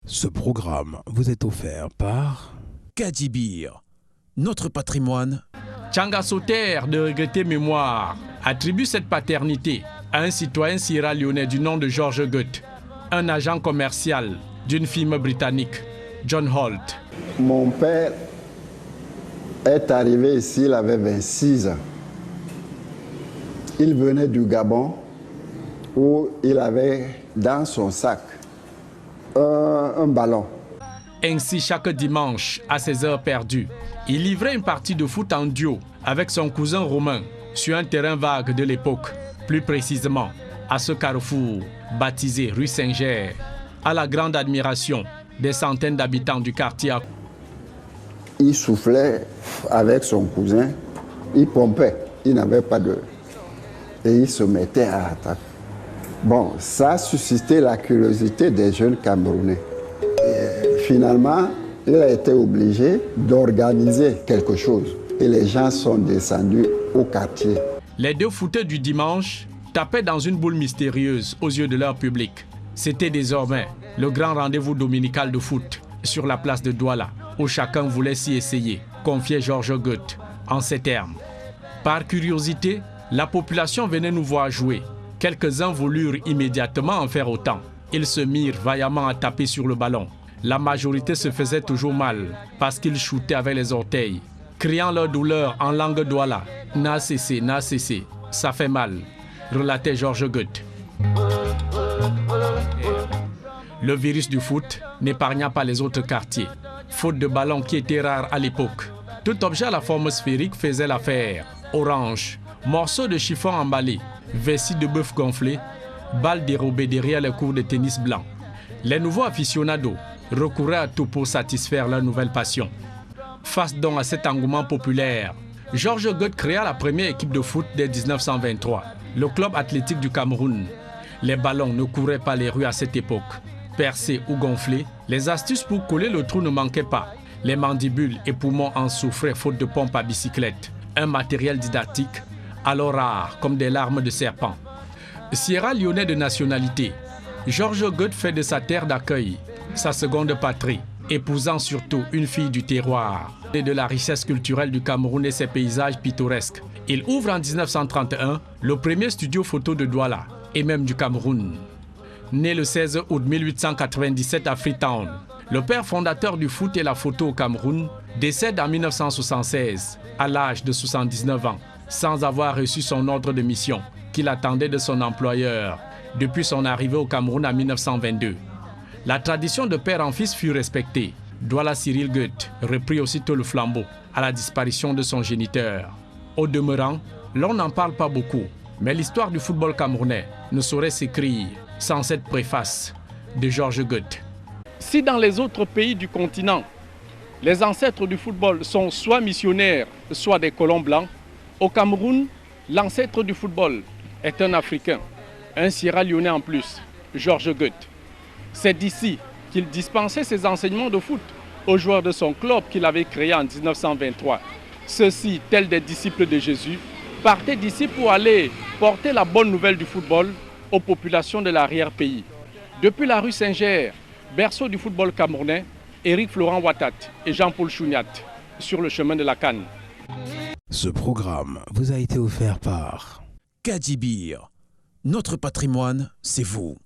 Ce programme vous est offert par Kadibir, notre patrimoine. Tchanga Sauter, de regretter mémoire, attribue cette paternité à un citoyen sierra-léonais du nom de George Goethe, un agent commercial d'une firme britannique, John Holt. Mon père est arrivé ici, il avait 26 ans. Il venait du Gabon où il avait dans son sac un ballon. Ainsi, chaque dimanche, à ses heures perdues, il livrait une partie de foot en duo avec son cousin Romain sur un terrain vague de l'époque, plus précisément à ce carrefour baptisé rue Saint-Ger, à la grande admiration des centaines d'habitants du quartier. Il soufflait avec son cousin, il pompait, il n'avait pas de... Et il se mettait à attaquer. Bon, ça a suscité la curiosité des jeunes Camerounais. Et finalement, il a été obligé d'organiser quelque chose. Et les gens sont descendus au quartier. Les deux footeux du dimanche tapaient dans une boule mystérieuse aux yeux de leur public. C'était désormais le grand rendez-vous dominical de foot sur la place de Douala, où chacun voulait s'y essayer, confiait George Goethe en ces termes. Par curiosité, la population venait nous voir jouer. Quelques-uns voulurent immédiatement en faire autant. Ils se mirent vaillamment à taper sur le ballon. La majorité se faisait toujours mal parce qu'ils shootaient avec les orteils, criant leur douleur en langue douala. « Na cessé, ça fait mal », relatait George Goethe. Le virus du foot n'épargna pas les autres quartiers. Faute de ballons qui étaient rares à l'époque, tout objet à la forme sphérique faisait l'affaire. Orange, morceaux de chiffon emballés, vessie de bœuf gonflé, balles dérobées derrière les cours de tennis blanc. Les nouveaux aficionados recouraient à tout pour satisfaire leur nouvelle passion. Face donc à cet engouement populaire, George Goethe créa la première équipe de foot dès 1923, le club athlétique du Cameroun. Les ballons ne couraient pas les rues à cette époque. Percés ou gonflés, les astuces pour coller le trou ne manquaient pas. Les mandibules et poumons en souffraient faute de pompe à bicyclette. Un matériel didactique, alors rare comme des larmes de serpent. Sierra-Léonais de nationalité, George Goethe fait de sa terre d'accueil sa seconde patrie, épousant surtout une fille du terroir et de la richesse culturelle du Cameroun et ses paysages pittoresques. Il ouvre en 1931 le premier studio photo de Douala et même du Cameroun. Né le 16 août 1897 à Freetown, le père fondateur du foot et la photo au Cameroun décède en 1976 à l'âge de 79 ans, sans avoir reçu son ordre de mission qu'il attendait de son employeur depuis son arrivée au Cameroun en 1922. La tradition de père en fils fut respectée. Douala Cyril Goethe reprit aussitôt le flambeau à la disparition de son géniteur. Au demeurant, l'on n'en parle pas beaucoup, mais l'histoire du football camerounais ne saurait s'écrire sans cette préface de George Goethe. Si dans les autres pays du continent, les ancêtres du football sont soit missionnaires, soit des colons blancs, au Cameroun, l'ancêtre du football est un Africain, un Sierra-Léonais en plus, George Goethe. C'est d'ici qu'il dispensait ses enseignements de foot aux joueurs de son club qu'il avait créé en 1923. Ceux-ci, tels des disciples de Jésus, partaient d'ici pour aller porter la bonne nouvelle du football aux populations de l'arrière-pays. Depuis la rue Saint-Ger, berceau du football camerounais, Éric Florent Ouattat et Jean-Paul Chouniat, sur le chemin de la Canne. Ce programme vous a été offert par Kadibir, notre patrimoine, c'est vous.